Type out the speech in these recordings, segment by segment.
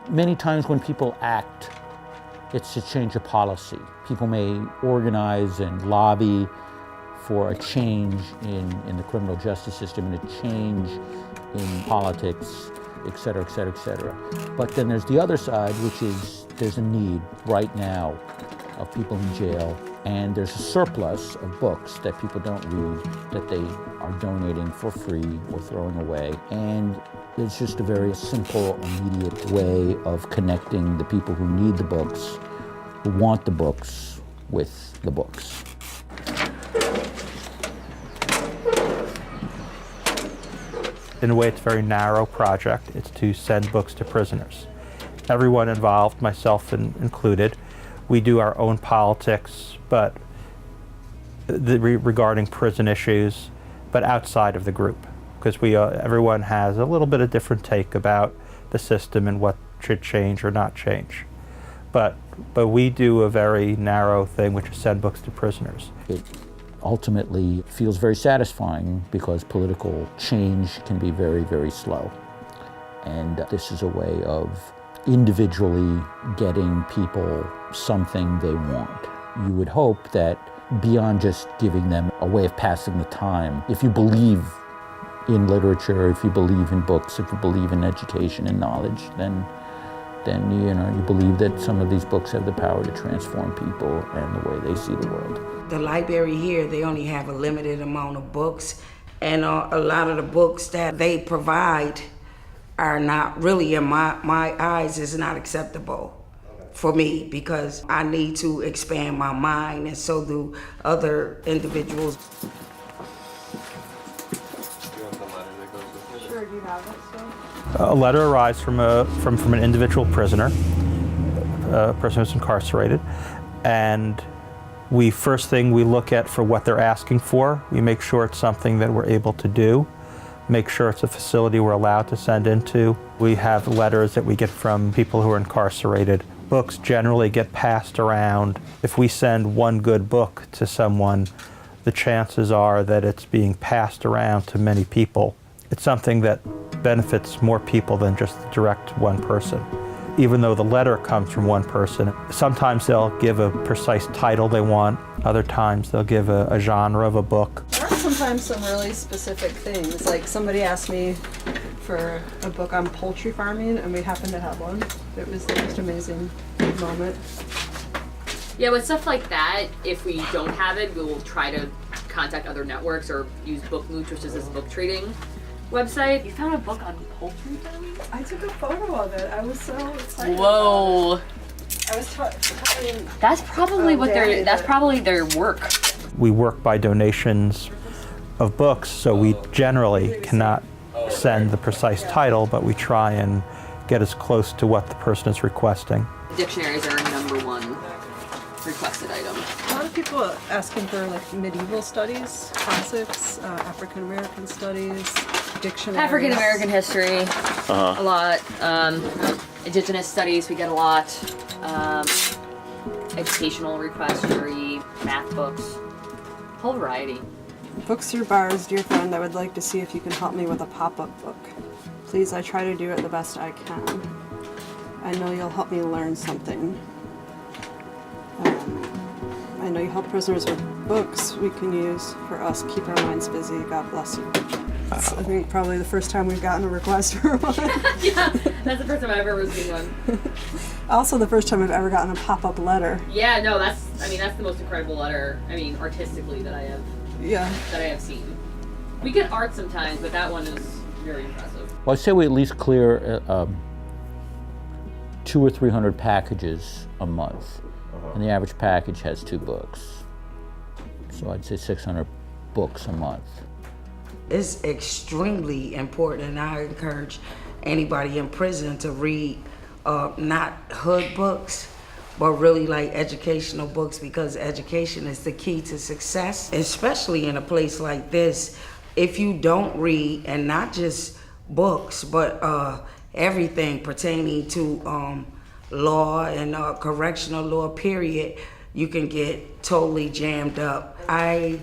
Many times when people act, it's to change a policy. People may organize and lobby for a change in the criminal justice system and a change in politics, et cetera, et cetera, et cetera. But then there's the other side, which is there's a need right now of people in jail, and there's a surplus of books that people don't read that they are donating for free or throwing away. And it's just a very simple, immediate way of connecting the people who need the books, who want the books, with the books. In a way, it's a very narrow project. It's to send books to prisoners. Everyone involved, myself included, we do our own politics, but regarding prison issues, but outside of the group, because everyone has a little bit of different take about the system and what should change or not change. But we do a very narrow thing, which is send books to prisoners. It ultimately feels very satisfying because political change can be very, very slow. And this is a way of individually getting people something they want. You would hope that beyond just giving them a way of passing the time, if you believe in literature, if you believe in books, if you believe in education and knowledge, then you believe that some of these books have the power to transform people and the way they see the world. The library here, they only have a limited amount of books, and a lot of the books that they provide are not really, in my eyes, is not acceptable for me, because I need to expand my mind, and so do other individuals. Sure, do you have it still? A letter arrives from an individual prisoner, a person who's incarcerated, and first thing we look at for what they're asking for. We make sure it's something that we're able to do, make sure it's a facility we're allowed to send into. We have letters that we get from people who are incarcerated. Books generally get passed around. If we send one good book to someone, the chances are that it's being passed around to many people. It's something that benefits more people than just direct one person. Even though the letter comes from one person, sometimes they'll give a precise title they want, other times they'll give a genre of a book. There are sometimes some really specific things, like somebody asked me for a book on poultry farming, and we happened to have one. It was the most amazing moment. Yeah, with stuff like that, if we don't have it, we will try to contact other networks or use BookMooch, which is this book trading website. You found a book on poultry farming? I took a photo of it. I was so excited. Whoa. I was talking. That's probably that's probably their work. We work by donations of books, so we generally cannot send the precise title, but we try and get as close to what the person is requesting. Dictionaries are our #1 requested item. A lot of people are asking for like medieval studies, classics, African American studies, dictionaries. African American history, a lot. Indigenous studies, we get a lot. Educational requests, jury, math books, whole variety. Books through bars, dear friend, I would like to see if you can help me with a pop-up book. Please, I try to do it the best I can. I know you'll help me learn something. I know you help prisoners with books we can use for us. Keep our minds busy. God bless you. That's, I think, probably the first time we've gotten a request for one. Yeah, that's the first time I've ever received one. Also the first time I've ever gotten a pop-up letter. Yeah, no, that's the most incredible letter, artistically that I have seen. We get art sometimes, but that one is very impressive. Well, I'd say we at least clear 200 or 300 packages a month. And the average package has 2 books. So I'd say 600 books a month. It's extremely important, and I encourage anybody in prison to read not hood books, but really like educational books, because education is the key to success, especially in a place like this. If you don't read, and not just books, but everything pertaining to law and correctional law, period, you can get totally jammed up. I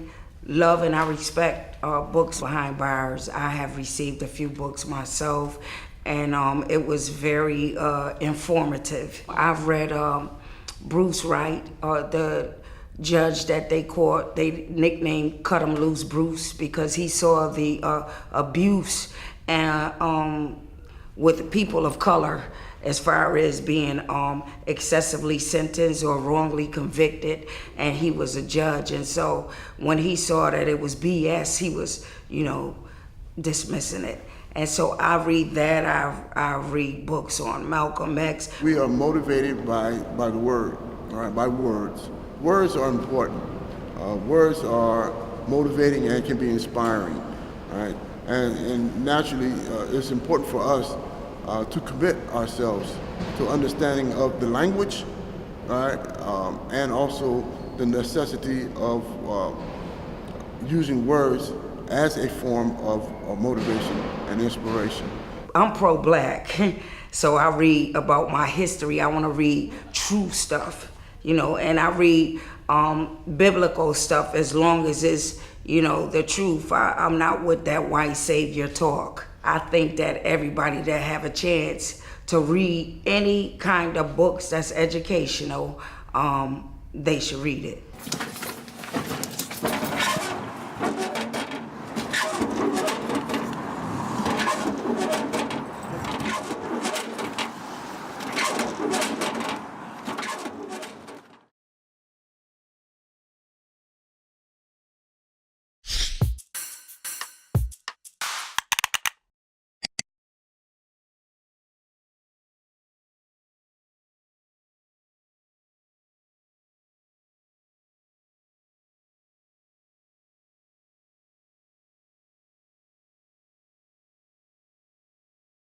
love and I respect books behind bars. I have received a few books myself, and it was very informative. I've read Bruce Wright, the judge that they caught, they nicknamed Cut 'em Loose Bruce, because he saw the abuse and with people of color as far as being excessively sentenced or wrongly convicted, and he was a judge. And so when he saw that it was BS, he was, you know, dismissing it. And so I read that. I read books on Malcolm X. We are motivated by the word, all right, by words. Words are important. Words are motivating and can be inspiring, all right? And naturally, it's important for us to commit ourselves to understanding of the language, right? And also the necessity of using words as a form of motivation and inspiration. I'm pro-black, so I read about my history. I want to read true stuff, you know, and I read biblical stuff as long as it's, you know, the truth. I'm not with that white savior talk. I think that everybody that have a chance to read any kind of books that's educational, they should read it.